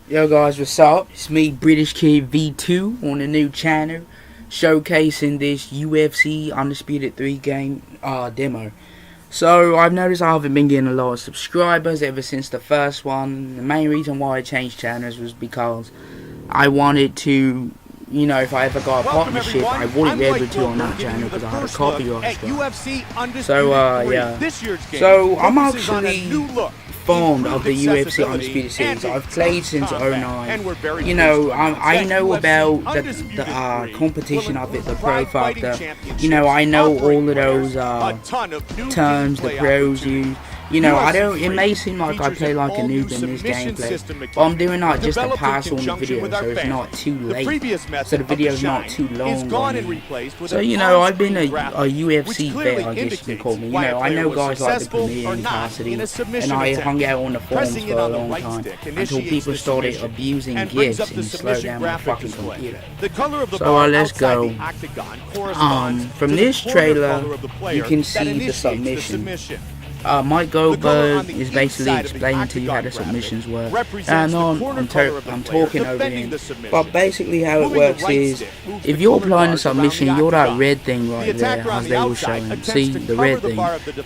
Yo guys, what's up? It's me, British Kid V2 on the new channel, showcasing this UFC Undisputed 3 game demo. So I've noticed I haven't been getting a lot of subscribers ever since the first one. The main reason why I changed channels was because I wanted to, you know, if I ever got a partnership, I wouldn't be able to on that channel because I had a copyright strike. So yeah. So I'm actually fond of the UFC Undisputed series. I've played since '09. You know, I know about the competition of it, the pro factor. You know, I know all of those terms the pros use. You know, I don't. It may seem like I play like a noob in this gameplay, but I'm doing like just a pass on the video, so it's not too late. So the video's not too long. So you know, I've been a UFC vet, I guess you can call me. You know, I know guys like the Premier and Cassidy, and I hung out on the forums for a long time until people started abusing GIFs and slowed down my fucking computer. So let's go. From this trailer, you can see the submission. Mike Goldberg is basically explaining to you how the submissions work. And I'm talking over him. But basically how it works is, if you're applying a submission, you're that red thing right there, as they were showing. See, the red thing.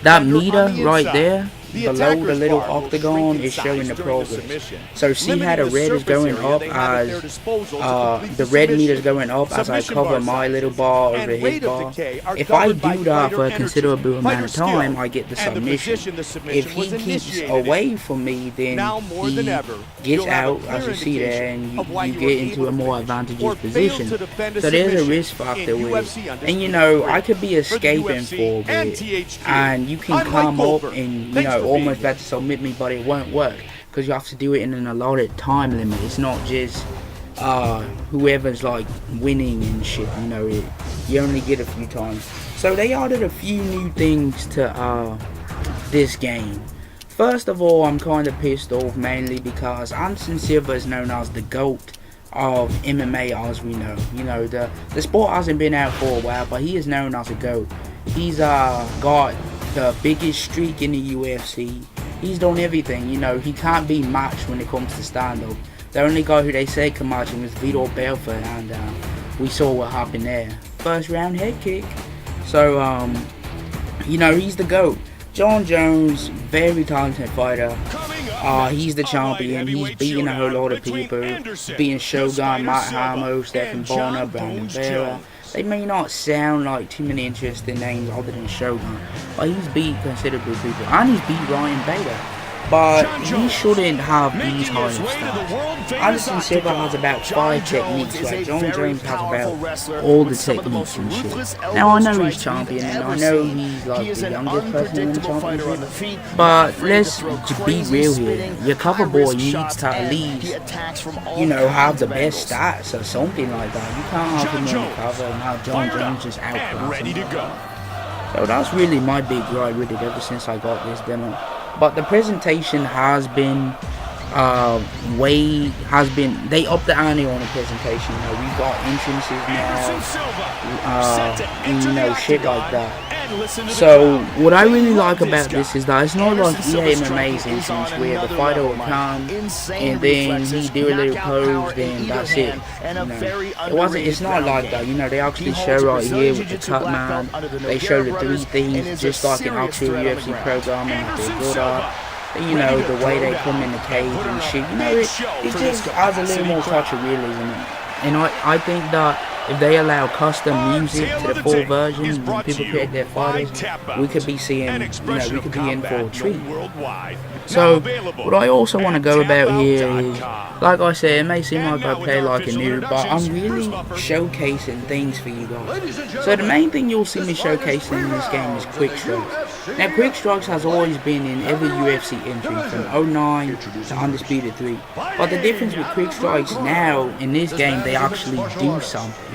That meter right there, below the little octagon, is showing the progress. So see how the red is going up as the red meter is going up as I cover my little bar over his bar. If I do that for a considerable amount of time, I get the submission. If he keeps away from me, then he gets out, as you see there, and you get into a more advantageous position. So there's a risk factor with it. And you know, I could be escaping for a bit, and you can come up and, you know, almost about to submit me, but it won't work because you have to do it in an allotted time limit. It's not just whoever's like winning and shit, you know, you only get a few times. So they added a few new things to this game. First of all, I'm kind of pissed off mainly because Anderson Silva is known as the GOAT of MMA, as we know. You know, the sport hasn't been out for a while, but he is known as a GOAT. He's got the biggest streak in the UFC. He's done everything. You know, he can't be matched when it comes to stand-up. The only guy who they say can match him was Vitor Belfort, and we saw what happened there. First round head kick. So you know, he's the GOAT. John Jones, very talented fighter. He's the champion. He's beating a whole lot of people. Beating Shogun, Matt Hamo, Stephen Bonner, Brandon Vera. They may not sound like too many interesting names other than Shogun, but he's beat considerable people, and he's beat Ryan Bader. But he shouldn't have these high of stats. Anderson Silva has about 5 techniques, where John Jones has about all the techniques and shit. Now I know he's champion, and I know he's like the youngest person in the championship, but let's be real here. Your cover boy needs to at least, you know, have the best stats or something like that. You can't have him on the cover and have John Jones just outclass him. So that's really my big gripe with it ever since I got this demo. But the presentation has been they upped the ante on the presentation. You know, we got entrances now, and you know, shit like that. So what I really like about this is that it's not like EA MMA's instance where the fighter will come and then he do a little pose, then that's it. You know, it's not like that. You know, they actually show right here with the cut man. They show the 3 things just like an actual UFC program and they build up. You know, the way they come in the cage and shit. You know, it just adds a little more touch of realism. And I think that if they allow custom music to the full version when people create their fighters, we could be seeing, you know, we could be in for a treat. So what I also want to go about here is, like I said, it may seem like I play like a noob, but I'm really showcasing things for you guys. So the main thing you'll see me showcasing in this game is quick strikes. Now quick strikes has always been in every UFC entry from '09 to Undisputed 3. But the difference with quick strikes now in this game, they actually do something.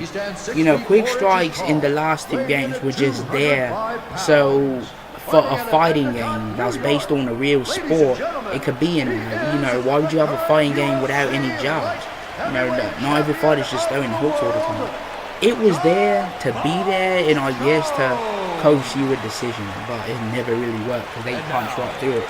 You know, quick strikes in the last 2 games were just there. So for a fighting game that's based on a real sport, it could be in there. You know, why would you have a fighting game without any jobs? You know, not every fighter's just throwing hooks all the time. It was there to be there, and I guess to coach you a decision, but it never really worked because they punch right through it.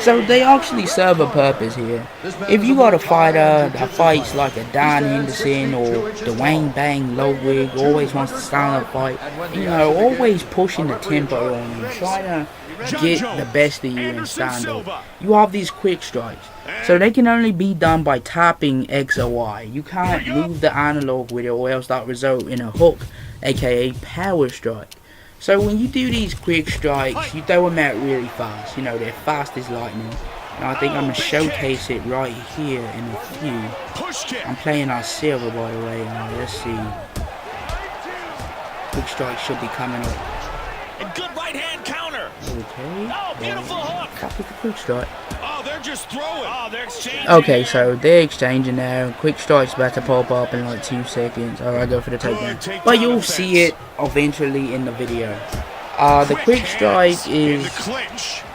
So they actually serve a purpose here. If you got a fighter that fights like a Dan Henderson or Dwayne Bang Ludwig, always wants to stand up fight, always pushing the tempo on you, trying to get the best of you and stand up. You have these quick strikes. So they can only be done by tapping X or Y. You can't move the analog with it, or else that result in a hook, aka power strike. So when you do these quick strikes, you throw them out really fast. They're fast as lightning. And I think I'm going to showcase it right here in a few. I'm playing on silver, by the way. Let's see. Quick strike should be coming up. A good right hand counter. Okay. Oh, beautiful hook. Copy the quick strike. Oh, they're just throwing. Oh, they're exchanging. Okay, so they're exchanging now. Quick strike's about to pop up in like 2 seconds. Alright, go for the takedown. But you'll see it eventually in the video. The quick strike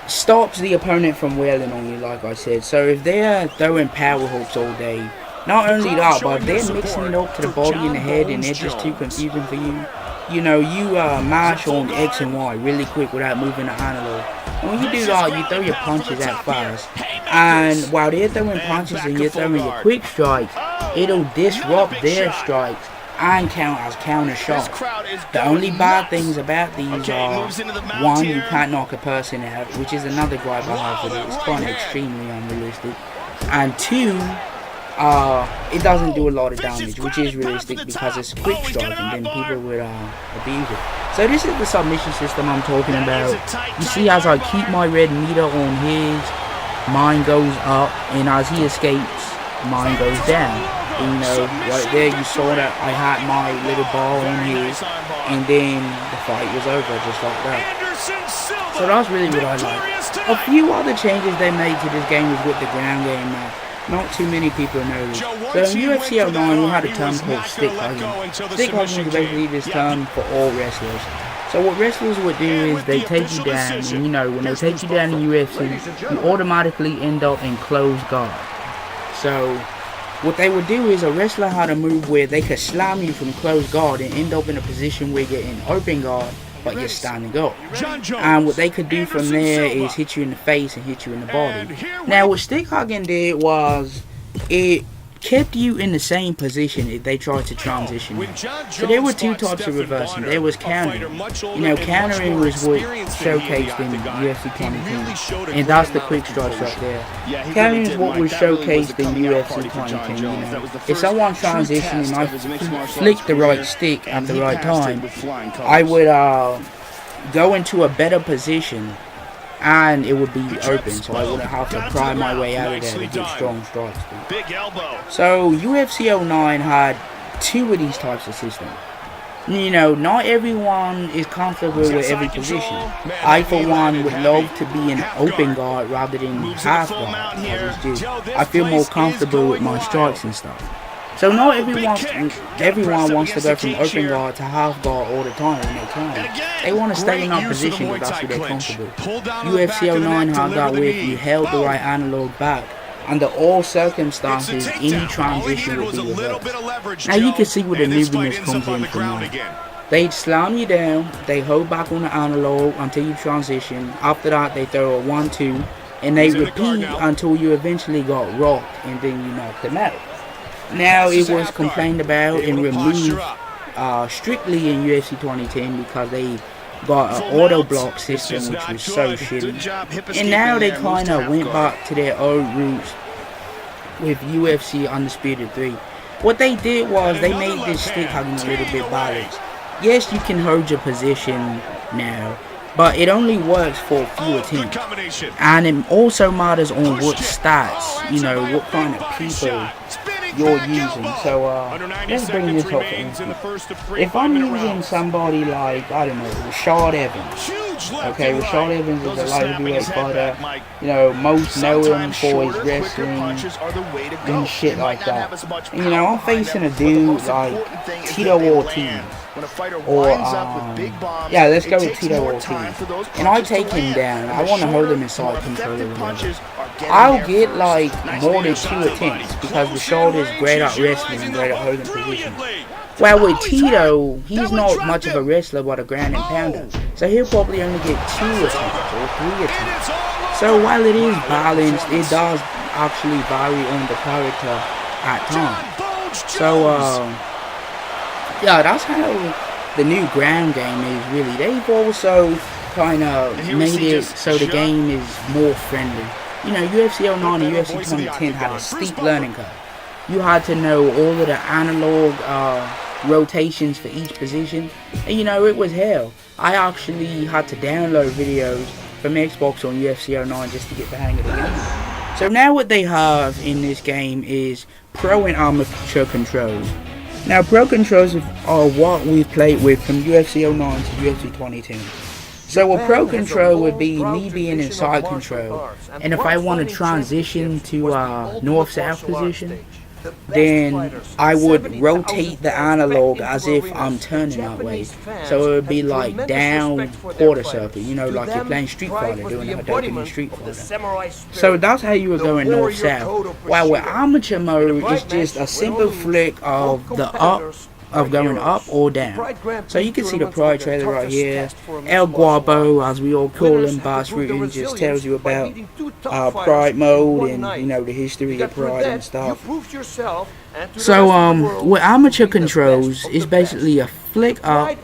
stops the opponent from wailing on you, like I said. So if they're throwing power hooks all day, not only that, but if they're mixing it up to the body and the head and they're just too confusing for you, you mash on X and Y really quick without moving the analog. And when you do that, you throw your punches out fast. And while they're throwing punches and you're throwing your quick strikes, it'll disrupt their strikes and count as counter shots. The only bad things about these are, one, you can't knock a person out, which is another gripe I have with it. It's quite extremely unrealistic. And two, it doesn't do a lot of damage, which is realistic because it's quick strike and then people would abuse it. So this is the submission system I'm talking about. You see, as I keep my red meter on his, mine goes up, and as he escapes, mine goes down. Right there you saw that I had my little ball on his, and then the fight was over just like that. So that's really what I like. A few other changes they made to this game was with the ground game. Not too many people know this. So in UFC 09 we had a term called stick hugging. Stick hugging is basically this term for all wrestlers. So what wrestlers would do is they take you down, and when they take you down in UFC, you automatically end up in closed guard. So what they would do is a wrestler had a move where they could slam you from closed guard and end up in a position where you're in open guard, but you're standing up. And what they could do from there is hit you in the face and hit you in the body. Now what stick hugging did was it kept you in the same position if they tried to transition you. So there were two types of reversing. There was countering. Countering was what showcased in UFC 2010, and that's the quick strikes right there. Countering is what was showcased in UFC 2010. If someone transitioned and I flicked the right stick at the right time, I would go into a better position and it would be open, so I wouldn't have to pry my way out of there to get strong strikes. So UFC 09 had two of these types of systems. Not everyone is comfortable with every position. I, for one, would love to be in open guard rather than half guard, because I feel more comfortable with my strikes and stuff. So not everyone wants to go from open guard to half guard all the time when they can. They want to stay in that position because that's where they're comfortable. UFC 09 had that where if you held the right analog back, under all circumstances, any transition would be reversed. Now you can see where the moviness comes in from now. They'd slam you down, they hold back on the analog until you transition. After that, they throw a 1-2, and they repeat until you eventually got rocked, and then you knocked them out. Now it was complained about and removed strictly in UFC 2010 because they got an auto block system which was so shitty. And now they kind of went back to their old roots with UFC Undisputed 3. What they did was they made this stick hugging a little bit balanced. Yes, you can hold your position now, but it only works for a few attempts. And it also matters on what stats, what kind of people you're using. So let's bring this up for instance. If I'm using somebody like, I don't know, Rashad Evans. Okay, Rashad Evans is a light heavyweight fighter. Most know him for his wrestling and shit like that. And, I'm facing a dude like Tito Ortiz. Or, yeah, let's go with Tito Ortiz. And I take him down. I want to hold him inside control or whatever. I'll get like more than 2 attempts because Rashad is great at wrestling and great at holding position. Well, with Tito, he's not much of a wrestler but a ground and pounder. So he'll probably only get 2 attempts or 3 attempts. So while it is balanced, it does actually vary on the character at times. So yeah, that's how the new ground game is really. They've also kind of made it so the game is more friendly. You know, UFC 09 and UFC 2010 had a steep learning curve. You had to know all of the analog rotations for each position, and you know, it was hell. I actually had to download videos from Xbox on UFC 09 just to get the hang of the game. So now what they have in this game is pro and amateur controls. Now pro controls are what we've played with from UFC 09 to UFC 2010. So a pro control would be me being in side control, and if I want to transition to north-south position, then I would rotate the analog as if I'm turning that way. So it would be like down quarter circle, you know, like you're playing Street Fighter, doing a Hadouken in Street Fighter. So that's how you would go in north-south. While with amateur mode, it's just a simple flick of the up, of going up or down. So you can see the Pride trailer right here. El Guapo, as we all call him, Bass Rutten, just tells you about Pride mode and, you know, the history of Pride and stuff. So with amateur controls, it's basically a flick up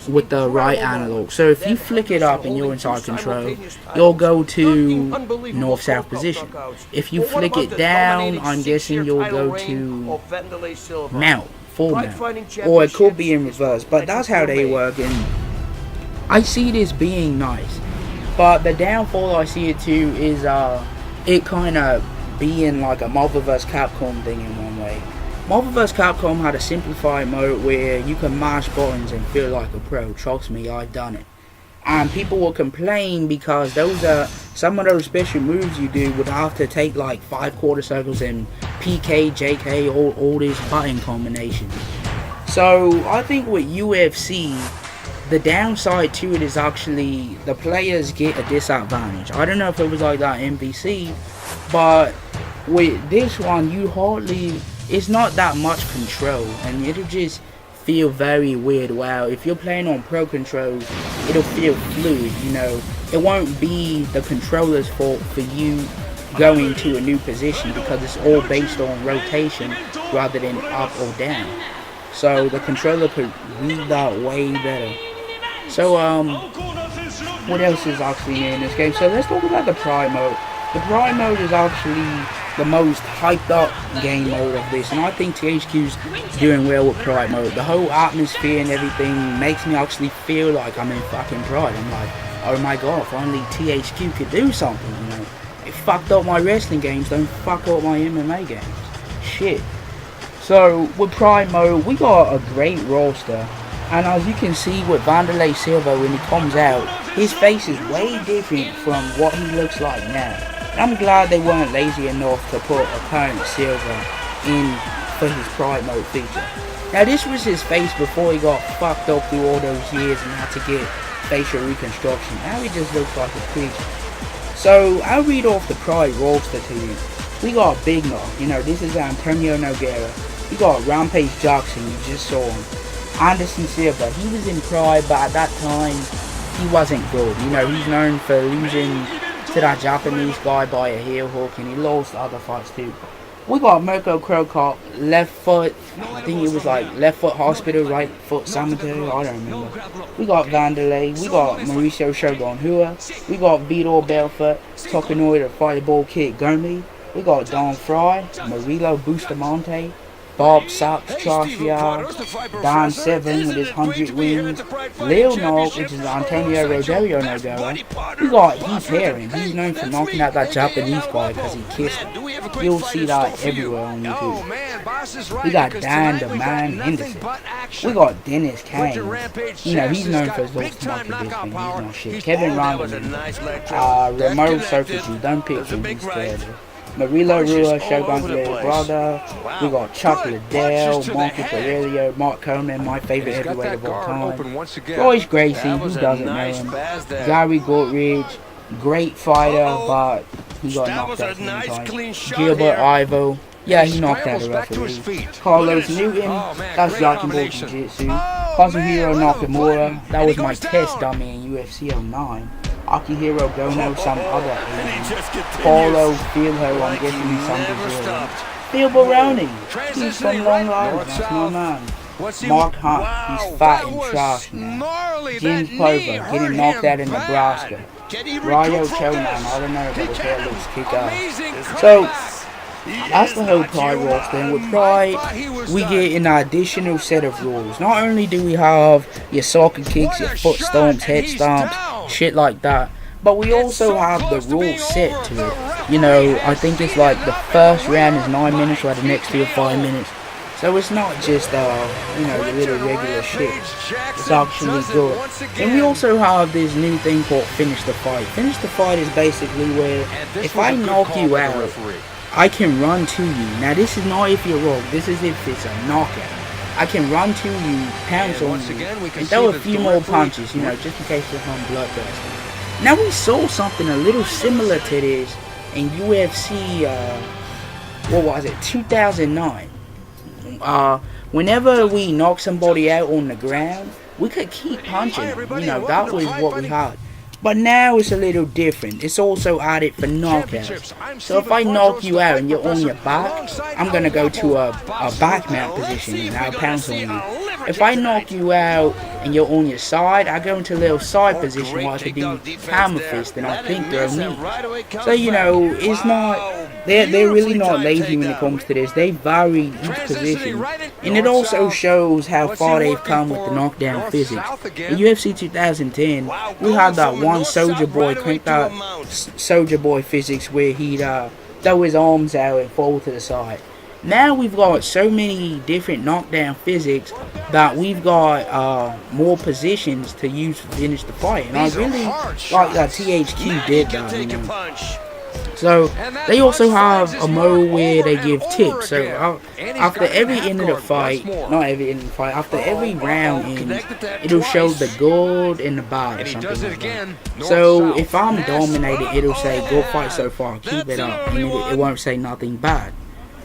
with the right analog. So if you flick it up and you're inside control, you'll go to north-south position. If you flick it down, I'm guessing you'll go to mount. Or it could be in reverse, but that's how they work, and I see this being nice. But the downfall I see it too is it kind of being like a Marvel vs. Capcom thing in one way. Marvel vs. Capcom had a simplified mode where you can mash buttons and feel like a pro. Trust me, I've done it. And people will complain because some of those special moves you do would have to take like 5 quarter circles and PK, JK, all these button combinations. So I think with UFC, the downside to it is actually the players get a disadvantage. I don't know if it was like that in MVC, but with this one, it's not that much control, and it'll just feel very weird. Wow, if you're playing on pro controls, it'll feel fluid, you know. It won't be the controller's fault for you going to a new position because it's all based on rotation rather than up or down. So the controller could read that way better. So what else is actually new in this game? So let's talk about the Pride mode. The Pride mode is actually the most hyped up game mode of this, and I think THQ's doing well with Pride mode. The whole atmosphere and everything makes me actually feel like I'm in fucking Pride. I'm like, oh my god, finally THQ could do something, you know. It fucked up my wrestling games, don't fuck up my MMA games. Shit. So with Pride mode, we got a great roster, and as you can see with Wanderlei Silva, when he comes out, his face is way different from what he looks like now. I'm glad they weren't lazy enough to put a current Silva in for his Pride mode feature. Now this was his face before he got fucked up through all those years and had to get facial reconstruction. Now he just looks like a creature. So I'll read off the Pride roster to you. We got Big Knock, you know, this is Antonio Nogueira. We got Rampage Jackson, you just saw him. Anderson Silva, he was in Pride, but at that time he wasn't good. You know, he's known for losing to that Japanese guy by a heel hook, and he lost other fights too. We got Mirko Krokop, left foot, I think it was like left foot hospital, right foot cemetery, I don't remember. We got Wanderlei, we got Mauricio Shogun Hua, we got Vitor Belfort, Tokunoi the Fireball Kid Gomi, we got Don Fry, Murilo Bustamante, Bob Saps Trashia, Don Seven with his 100 wins, Lil Nog, which is Antonio Rosario Nogueira. We got Heath Herring, he's known for knocking out that Japanese guy because he kissed him. You'll see that everywhere on YouTube. We got Dan the Man Henderson. We got Dennis Kane. You know, he's known for his little smoke of this thing, he's not shit. Kevin Randall, Ramon Sokoji, don't pick him, he's terrible. Murilo Rua, Shogun's little brother. We got Chuck Liddell, Monkey Aurelio, Mark Coleman, my favorite heavyweight of all time. Royce Gracie, who doesn't know him. Gary Gortridge, great fighter, but he got knocked out sometimes. Gilbert Ivo, yeah, he knocked out the referee. Carlos Newton, that's Dragon Ball Jiu-Jitsu. Kazuhiro Nakamura, that was my test dummy in UFC 09. Akihiro Gono, some other And he just continues. Paulo Filho, I'm guessing some Brazilian. Phil Baroni, he's from Long Island, that's my man. Mark Hunt, he's fat and sharp now. Jim Clover, getting knocked out in Nebraska. Ryo Chonan, I don't know, but his hair looks kick-ass. So, that's the whole Pride roster, and with Pride, we get an additional set of rules. Not only do we have your soccer kicks, your foot stomps, head stomps, shit like that, but we also have the rules set to it. You know, I think it's like the first round is 9 minutes, while the next 2 are 5 minutes. So it's not just, you know, the little regular shit. It's actually good. And we also have this new thing called Finish the Fight. Finish the Fight is basically where if I knock you out, I can run to you. Now this is not if you're wrong, this is if it's a knockout. I can run to you, pounce on you, and throw a few more punches, you know, just in case there's some bloodthirst. Now we saw something a little similar to this in UFC, what was it, 2009. Whenever we knock somebody out on the ground, we could keep punching, you know, that was what we had. But now it's a little different. It's also added for knockouts. So if I knock you out and you're on your back, I'm going to go to a back mount position and I'll pounce on you. If I knock you out and you're on your side, I go into a little side position where I could do hammer fist and I think throw knees. So, you know, it's not... They're really not lazy when it comes to this. They vary each position. And it also shows how far they've come with the knockdown physics. In UFC 2010, we had that one Soldier Boy, cranked out Soldier Boy physics where he'd throw his arms out and fall to the side. Now we've got so many different knockdown physics that we've got more positions to use to finish the fight. And I really like that THQ did that, you know. So they also have a mode where they give tips. So after every end of the fight, not every end of the fight, after every round ends, it'll show the good and the bad or something like that. So if I'm dominated, it'll say good fight so far, keep it up, and it won't say nothing bad.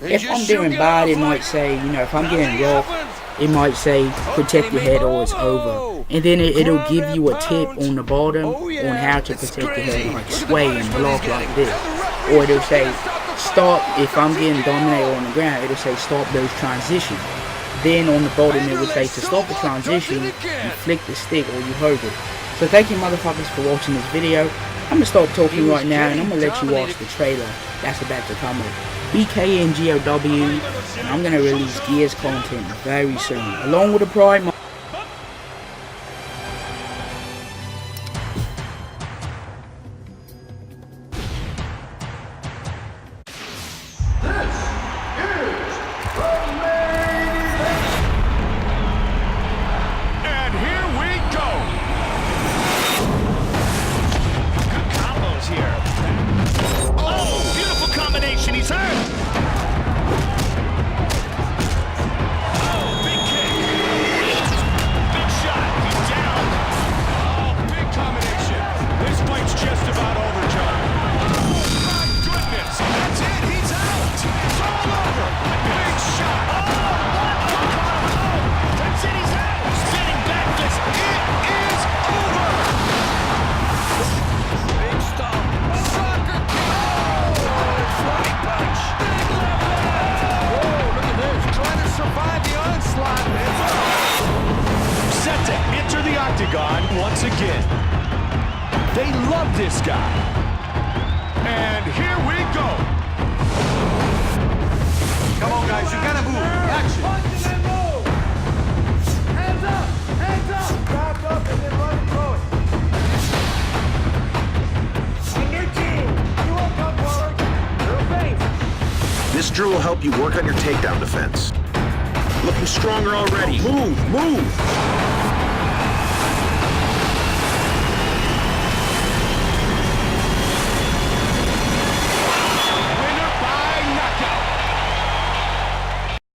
If I'm doing bad, it might say, you know, if I'm getting rough, it might say protect your head or it's over. And then it'll give you a tip on the bottom on how to protect your head, like sway and block like this. Or it'll say stop, if I'm getting dominated on the ground, it'll say stop those transitions. Then on the bottom it will say to stop the transition, you flick the stick or you hold it. So thank you motherfuckers for watching this video. I'm going to stop talking right now and I'm going to let you watch the trailer that's about to come up. BKNGOW, and I'm going to release Gears content very soon, along with the Pride. And here we go. Good combos here. Oh, beautiful combination. He's hurt. Oh, big kick. Big shot. He's down. Oh, big combination. This fight's just about over, John. Oh, my goodness. That's it. He's out. It's all over. Big shot. That's it. He's out. Spinning backwards. It is over. Big stomp. Soccer kick. Oh, right punch. Big left. Whoa, look at this. Trying to survive the onslaught. Set to enter the octagon once again. They love this guy. And here we go. Come on, guys. You gotta move. Action. Punch and move. Hands up. Hands up. Back up and then run and throw it. You won't come forward. Your face. This drill will help you work on your takedown defense. Looking stronger already. Move, move!